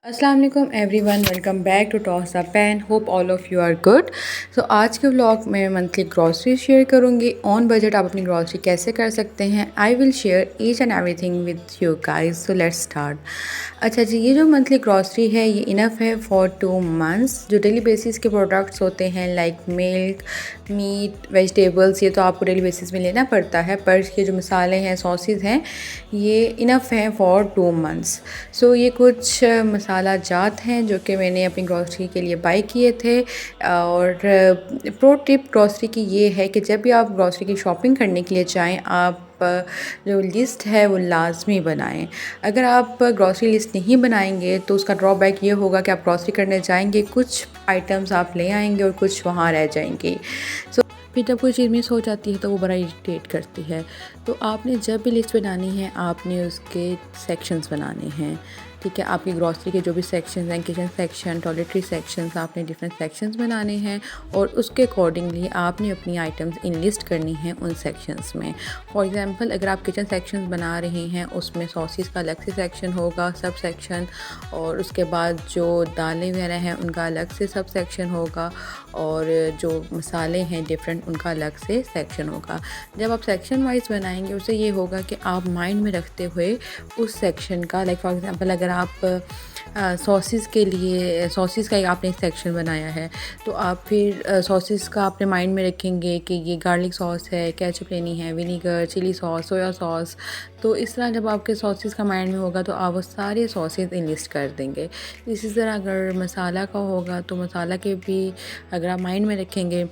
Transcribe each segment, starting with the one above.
अस्सलाम वालेकुम everyone, welcome back to Toss the Pan. Hope all of you are good. So आज के vlog में मंथली ग्रॉसरी शेयर करूँगी। ऑन बजट आप अपनी ग्रॉसरी कैसे कर सकते हैं, I will share each and everything with you guys. So let's start. अच्छा जी, ये जो मंथली ग्रॉसरी है ये इनफ है फॉर 2 मंथ्स। जो डेली बेसिस के प्रोडक्ट्स होते हैं लाइक मिल्क, मीट, वेजिटेबल्स, ये तो आपको डेली बेसिस में लेना पड़ता है, पर ये जो मसाले हैं, सॉसेस हैं, ये इनफ हैं फॉर 2 मंथ्स। सो ये कुछ मसाला जात हैं जो कि मैंने अपनी ग्रॉसरी के लिए बाई किए थे। और प्रो टिप ग्रॉसरी की ये है कि जब भी आप ग्रॉसरी की शॉपिंग करने के लिए जाएं, आप जो लिस्ट है वो लाजमी बनाएं। अगर आप ग्रॉसरी लिस्ट नहीं बनाएंगे तो उसका ड्रॉबैक ये होगा कि आप ग्रॉसरी करने जाएंगे, कुछ आइटम्स आप ले आएंगे और कुछ वहाँ रह जाएंगे। सो फिर जब कोई चीज़ मिस हो जाती है तो वो बड़ा इरिटेट करती है। तो आपने जब भी लिस्ट बनानी है आपने उसके सेक्शंस बनाने हैं, ठीक है। आपकी ग्रॉसरी के जो भी सेक्शंस हैं, किचन सेक्शन, टॉयलेटरी सेक्शंस, आपने डिफरेंट सेक्शंस बनाने हैं और उसके अकॉर्डिंगली आपने अपनी आइटम्स इनलिस्ट करनी है उन सेक्शंस में। फॉर एग्जांपल, अगर आप किचन सेक्शंस बना रहे हैं उसमें सॉसेस का अलग से सेक्शन होगा, सब सेक्शन, और उसके बाद जो दालें वगैरह हैं उनका अलग से सब सेक्शन होगा, और जो मसाले हैं डिफरेंट उनका अलग से सेक्शन होगा। जब आप सेक्शन वाइज बनाएंगे उससे ये होगा कि आप माइंड में रखते हुए उस सेक्शन का, लाइक फॉर एग्जांपल अगर आप सॉसेस के लिए सॉसेस का आपने एक सेक्शन बनाया है तो आप फिर सॉसेस का अपने माइंड में रखेंगे कि ये गार्लिक सॉस है, केचप लेनी है, vinegar, chilli sauce, soya sauce. तो इस तरह जब आपके सॉसेस का माइंड में होगा तो आप वो सारे सॉसेस इनलिस्ट कर देंगे। इसी तरह अगर मसाला का होगा तो मसाला के भी अगर आप माइंड में रखेंगे,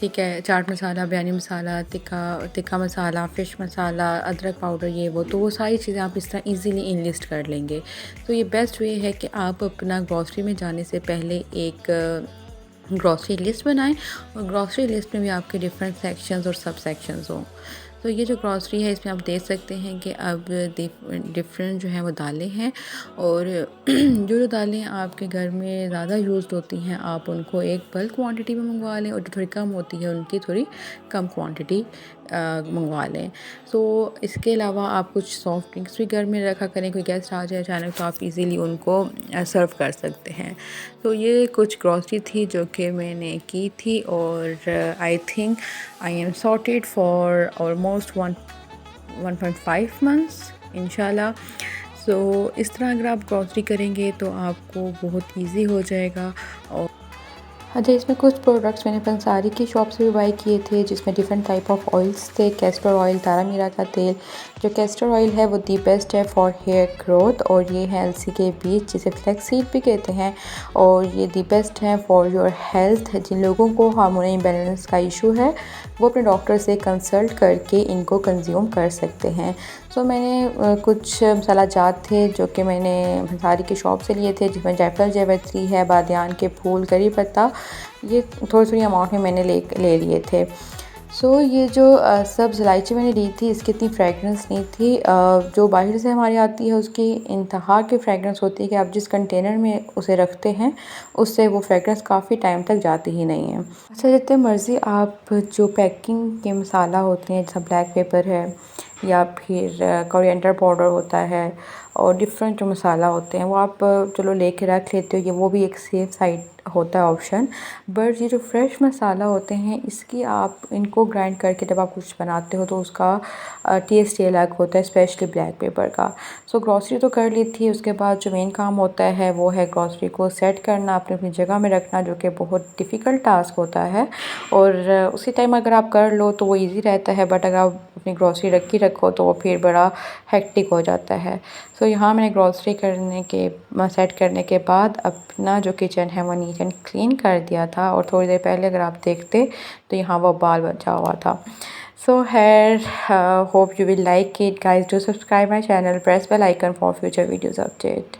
ठीक है, चाट मसाला, बिरयानी मसाला, तिक्का मसाला, फ़िश मसाला, अदरक पाउडर, ये वो, तो वो सारी चीज़ें आप इस तरह इजीली इनलिस्ट कर लेंगे। तो ये बेस्ट वे है कि आप अपना ग्रॉसरी में जाने से पहले एक ग्रॉसरी लिस्ट बनाएं और ग्रॉसरी लिस्ट में भी आपके डिफरेंट सेक्शंस और सब सेक्शंस हों। तो ये जो ग्रॉसरी है इसमें आप देख सकते हैं कि अब डिफरेंट जो है वो दालें हैं, और जो दालें आपके घर में ज़्यादा यूज़ होती हैं आप उनको एक बल्क क्वांटिटी में मंगवा लें, और जो थोड़ी कम होती है उनकी थोड़ी कम क्वांटिटी मंगवा लें। तो इसके अलावा आप कुछ सॉफ्ट ड्रिंक्स भी घर में रखा करें, कोई गेस्ट आ जाए अचानक तो आप इजीली उनको सर्व कर सकते हैं। तो ये कुछ ग्रॉसरी थी जो कि मैंने की थी, और I think I am sorted for almost 1.5 months इंशाल्लाह। सो इस तरह अगर आप ग्रॉसरी करेंगे तो आपको बहुत इजी हो जाएगा। और अच्छा, इसमें कुछ प्रोडक्ट्स मैंने पंसारी की शॉप से भी बाई किए थे जिसमें डिफरेंट टाइप ऑफ ऑयल्स थे। कैस्टर ऑयल, तारा मीरा का तेल। जो कैस्टर ऑयल है वो दी बेस्ट है फॉर हेयर ग्रोथ, और ये है अलसी के बीज जिसे फ्लैक्स सीड भी कहते हैं, और ये दी बेस्ट है फॉर योर हेल्थ। जिन लोगों को हार्मोन इम्बैलेंस का इशू है वो अपने डॉक्टर से कंसल्ट करके इनको कंज्यूम कर सकते हैं। सो मैंने कुछ मसाला जात थे जो कि मैंने पंसारी की शॉप से लिए थे, जिसमें जायफल, जावित्री है, बादियान के फूल, करी पत्ता, ये थोड़ी थोड़ी अमाउंट में मैंने ले लिए थे। सो ये जो सब्ज़ इलायची मैंने ली थी इसकी इतनी फ्रेगरेंस नहीं थी। जो बाहर से हमारी आती है उसकी इंतहा की फ्रेगरेंस होती है कि आप जिस कंटेनर में उसे रखते हैं उससे वो फ्रेगरेंस काफ़ी टाइम तक जाती ही नहीं है। अच्छा, जितने मर्ज़ी आप जो पैकिंग के मसाला होते हैं जैसा ब्लैक पेपर है या फिर कोरिएंडर पाउडर होता है और डिफरेंट जो मसाला होते हैं वो आप चलो लेके रख लेते हो, ये वो भी एक सेफ़ साइड होता है ऑप्शन। बट ये जो फ्रेश मसाला होते हैं इसकी आप इनको ग्राइंड करके जब आप कुछ बनाते हो तो उसका टेस्ट ही अलग होता है, स्पेशली ब्लैक पेपर का। सो ग्रॉसरी तो कर ली थी, उसके बाद जो मेन काम होता है वो है ग्रॉसरी को सेट करना, अपनी अपनी जगह में रखना, जो कि बहुत डिफ़िकल्ट टास्क होता है। और उसी टाइम अगर आप कर लो तो वो ईज़ी रहता है, बट अगर आप अपनी ग्रॉसरी रखो तो वो फिर बड़ा हेक्टिक हो जाता है। सो यहाँ मैंने ग्रॉसरी सेट करने के बाद अपना जो किचन है वो नीट एंड क्लीन कर दिया था, और थोड़ी देर पहले अगर आप देखते तो यहाँ वो बाल बचा हुआ था। So hope you will like it guys. Do subscribe my channel, press bell icon for future videos update.